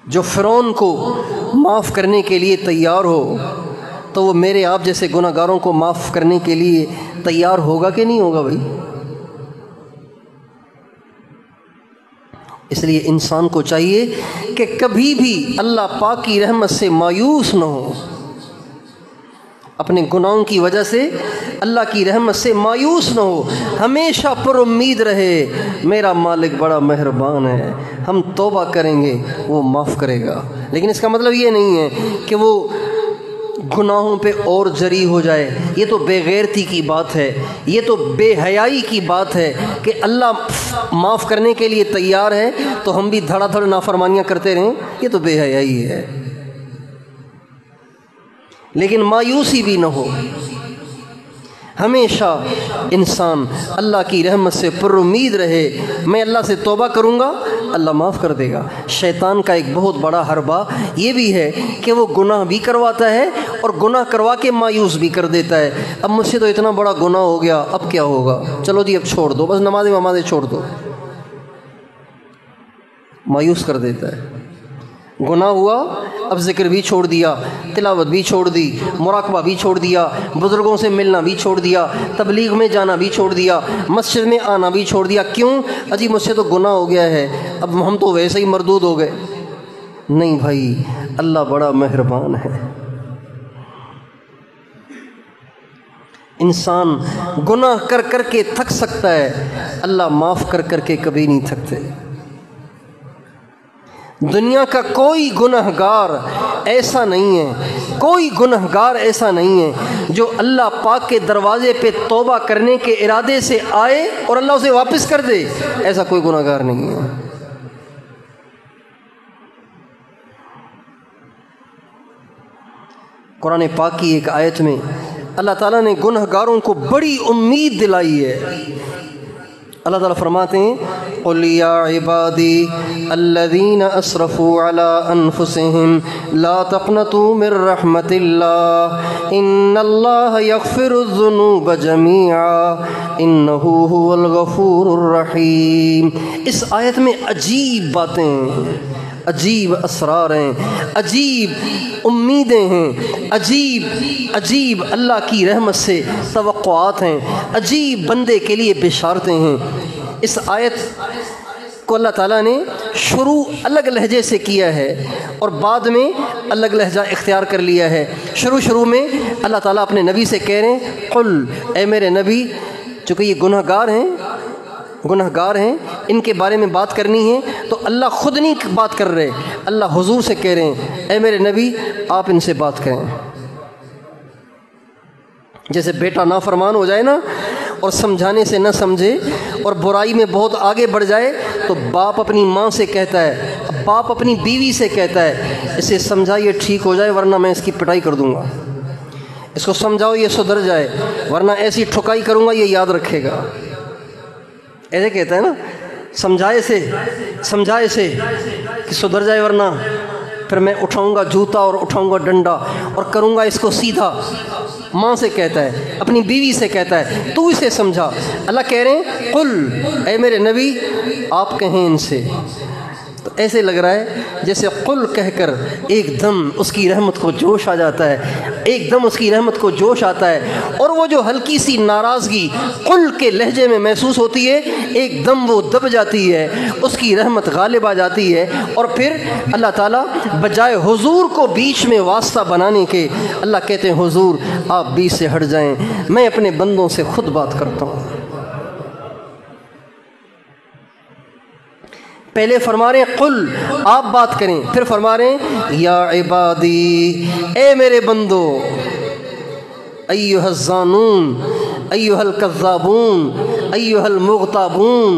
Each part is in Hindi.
जो फ़िरौन को माफ़ करने के लिए तैयार हो, तो वो मेरे आप जैसे गुनहगारों को माफ़ करने के लिए तैयार होगा कि नहीं होगा भाई? इसलिए इंसान को चाहिए कि कभी भी अल्लाह पाक की रहमत से मायूस न हो, अपने गुनाहों की वजह से अल्लाह की रहमत से मायूस न हो, हमेशा पर उम्मीद रहे मेरा मालिक बड़ा मेहरबान है, हम तौबा करेंगे वो माफ़ करेगा। लेकिन इसका मतलब ये नहीं है कि वो गुनाहों पे और जरी हो जाए। ये तो बेगैरती की बात है, ये तो बेहयाई की बात है कि अल्लाह माफ़ करने के लिए तैयार है तो हम भी धड़ाधड़ नाफरमानियाँ करते रहें, ये तो बेहयाई है। लेकिन मायूसी भी न हो, हमेशा इंसान अल्लाह की रहमत से पुरुम्मीद रहे, मैं अल्लाह से तौबा करूँगा अल्लाह माफ़ कर देगा। शैतान का एक बहुत बड़ा हरबा ये भी है कि वो गुनाह भी करवाता है और गुनाह करवा के मायूस भी कर देता है। अब मुझसे तो इतना बड़ा गुनाह हो गया, अब क्या होगा, चलो जी अब छोड़ दो, बस नमाज़ें छोड़ दो, मायूस कर देता है। गुनाह हुआ, अब ज़िक्र भी छोड़ दिया, तिलावत भी छोड़ दी, मुराकबा भी छोड़ दिया, बुज़ुर्गों से मिलना भी छोड़ दिया, तबलीग में जाना भी छोड़ दिया, मस्जिद में आना भी छोड़ दिया। क्यों? अजी मुझसे तो गुनाह हो गया है, अब हम तो वैसे ही मरदूद हो गए। नहीं भाई, अल्लाह बड़ा मेहरबान है। इंसान गुनाह कर कर के थक सकता है, अल्लाह माफ़ कर कर के कभी नहीं थकते। दुनिया का कोई गुनहगार ऐसा नहीं है, कोई गुनहगार ऐसा नहीं है जो अल्लाह पाक के दरवाज़े पे तौबा करने के इरादे से आए और अल्लाह उसे वापस कर दे, ऐसा कोई गुनहगार नहीं है। कुरान पाक की एक आयत में अल्लाह ताला ने गुनहगारों को बड़ी उम्मीद दिलाई है। अल्लाह ताला फरमाते हैं, क़ुल या इबादी अल्लज़ीना अस्रफ़ू अला अनफुसिहिम ला तक़नतू मिर रहमतिल्लाह इन्नल्लाह यग़फ़िरुज़्ज़ुनूब जमीआ इन्नहू हुवल गफ़ूरुर रहीम। इस आयत में अजीब बातें, अजीब असरार हैं, अजीब उम्मीदें हैं, अजीब अल्लाह की रहमत से तवक्कुआत हैं, अजीब बंदे के लिए बिशारतें हैं। इस आयत को अल्लाह ताला ने शुरू अलग लहजे से किया है और बाद में अलग लहजा इख्तियार कर लिया है। शुरू में अल्लाह ताला अपने नबी से कह रहे हैं, कुल, ए मेरे नबी, चूँकि ये गुनहगार हैं, इनके बारे में बात करनी है तो अल्लाह ख़ुद नहीं बात कर रहे, अल्लाह हुजूर से कह रहे हैं, ऐ मेरे नबी आप इनसे बात करें। जैसे बेटा नाफरमान हो जाए ना और समझाने से न समझे और बुराई में बहुत आगे बढ़ जाए तो बाप अपनी माँ से कहता है, बाप अपनी बीवी से कहता है, इसे समझाइए ठीक हो जाए वरना मैं इसकी पिटाई कर दूँगा, इसको समझाओ ये सुधर जाए वरना ऐसी ठुकाई करूँगा ये याद रखेगा। ऐसे कहता है ना, समझाए से कि सुधर जाए वरना फिर मैं उठाऊंगा जूता और उठाऊंगा डंडा और करूंगा इसको सीधा। माँ से कहता है, अपनी बीवी से कहता है, तू इसे समझा। अल्लाह कह रहे हैं, कुल, ऐ मेरे नबी आप कहें इनसे। तो ऐसे लग रहा है जैसे कुल कहकर एकदम उसकी रहमत को जोश आ जाता है, एकदम उसकी रहमत को जोश आता है और वो जो हल्की सी नाराज़गी कुल के लहजे में महसूस होती है एकदम वो दब जाती है, उसकी रहमत गालिब आ जाती है। और फिर अल्लाह ताला बजाय हुजूर को बीच में वास्ता बनाने के अल्लाह कहते हैं, हुजूर आप बीच से हट जाएं, मैं अपने बंदों से खुद बात करता हूँ। पहले फरमा रहे हैं कुल, आप बात करें, फिर फरमा रहे हैं या इबादी, ए मेरे बंदो, अय्युहज़्ज़ानून अय्युहल कज़्ज़ाबून अय्युहल मुग़्ताबून,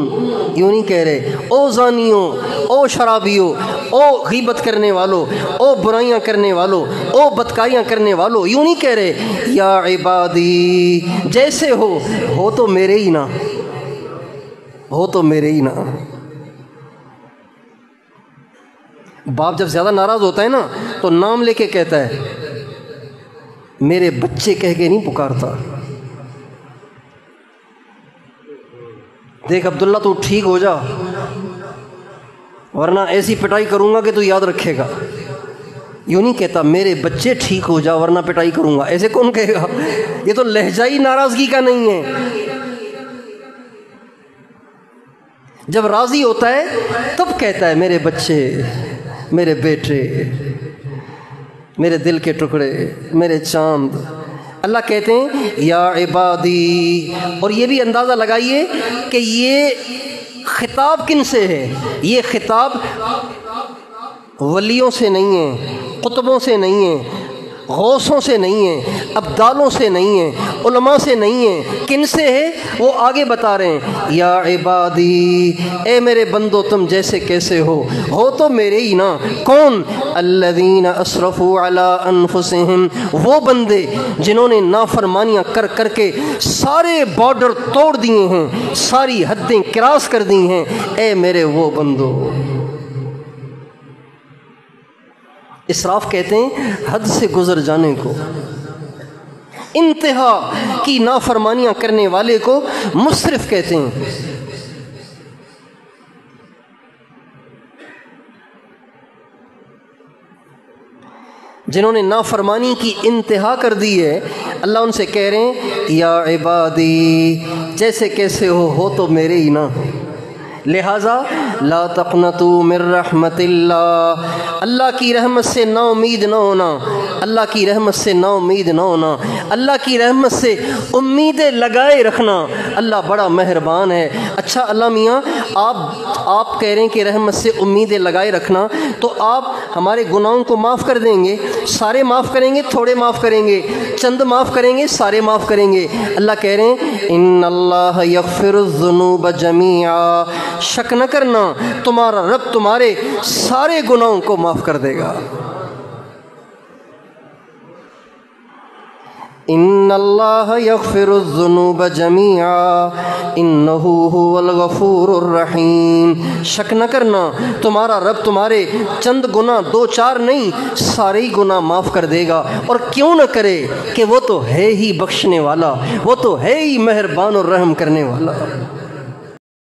यूँ नहीं कह रहे ओ ज़ानियों, ओ शराबियों, ओ ग़ीबत करने वालों, ओ बुराइयाँ करने वालों, ओ बदकारियाँ करने वालों, यूँ नहीं कह रहे या इबादी, जैसे हो तो मेरे ही ना, हो तो मेरे ही ना। बाप जब ज़्यादा नाराज़ होता है ना तो नाम लेके कहता है, मेरे बच्चे कह के नहीं पुकारता। देख अब्दुल्ला तू ठीक हो जा, वरना ऐसी पिटाई करूँगा कि तू याद रखेगा। यूँ नहीं कहता मेरे बच्चे ठीक हो जाओ वरना पिटाई करूँगा, ऐसे कौन कहेगा? ये तो लहजा ही नाराज़गी का नहीं है। जब राज़ी होता है तब कहता है मेरे बच्चे, मेरे बेटे, मेरे दिल के टुकड़े, मेरे चांद। अल्लाह कहते हैं या इबादी। और ये भी अंदाज़ा लगाइए कि ये खिताब किन से है? ये खिताब वलियों से नहीं है, कुतुबों से नहीं है, गौसों से नहीं है, अब्दालों से नहीं है, उलमा से नहीं है। किन से है? वो आगे बता रहे हैं या इबादी, ए मेरे बंदो तुम जैसे कैसे हो तो मेरे ही ना। कौन? अल्लज़ीना असरफ़ू अला अनफुसिहिम, वो बंदे जिन्होंने नाफरमानियाँ कर कर के सारे बॉर्डर तोड़ दिए हैं, सारी हदें क्रॉस कर दी हैं। ए मेरे वो बंदो। इसराफ कहते हैं हद से गुजर जाने को, इंतहा की नाफरमानियां करने वाले को मुसरिफ कहते हैं। जिन्होंने नाफरमानी की इंतहा कर दी है, अल्लाह उनसे कह रहे हैं या इबादी, जैसे कैसे हो तो मेरे ही ना। लिहाजा ला तक़नतू मिर रहमतिल्लाह, अल्लाह की रहमत से ना उम्मीद ना होना, अल्लाह की रहमत से ना उम्मीद ना होना, अल्लाह की रहमत से उम्मीदें लगाए रखना। अल्लाह बड़ा मेहरबान है। अच्छा अल्लाह मियाँ, आप कह रहे हैं कि रहमत से उम्मीदें लगाए रखना, तो आप हमारे गुनाहों को माफ़ कर देंगे? सारे माफ़ करेंगे, थोड़े माफ़ करेंगे, चंद माफ़ करेंगे, सारे माफ़ करेंगे? अल्लाह कह रहे हैं इन्नल्लाह यग़फ़िरुज़्ज़ुनूब जमीआ, शक न करना तुम्हारा रब तुम्हारे सारे गुनाहों को माफ़ कर देगा। इन्नल्लाह यग़फ़िरुज़्ज़ुनूब जमीआ इन्नहू हुवल गफ़ूरुर रहीम। शक न करना तुम्हारा रब तुम्हारे चंद गुनाह, 2-4 नहीं, सारे ही गुनाह माफ़ कर देगा। और क्यों न करे कि वो तो है ही बख्शने वाला, वो तो है ही मेहरबान और रहम करने वाला।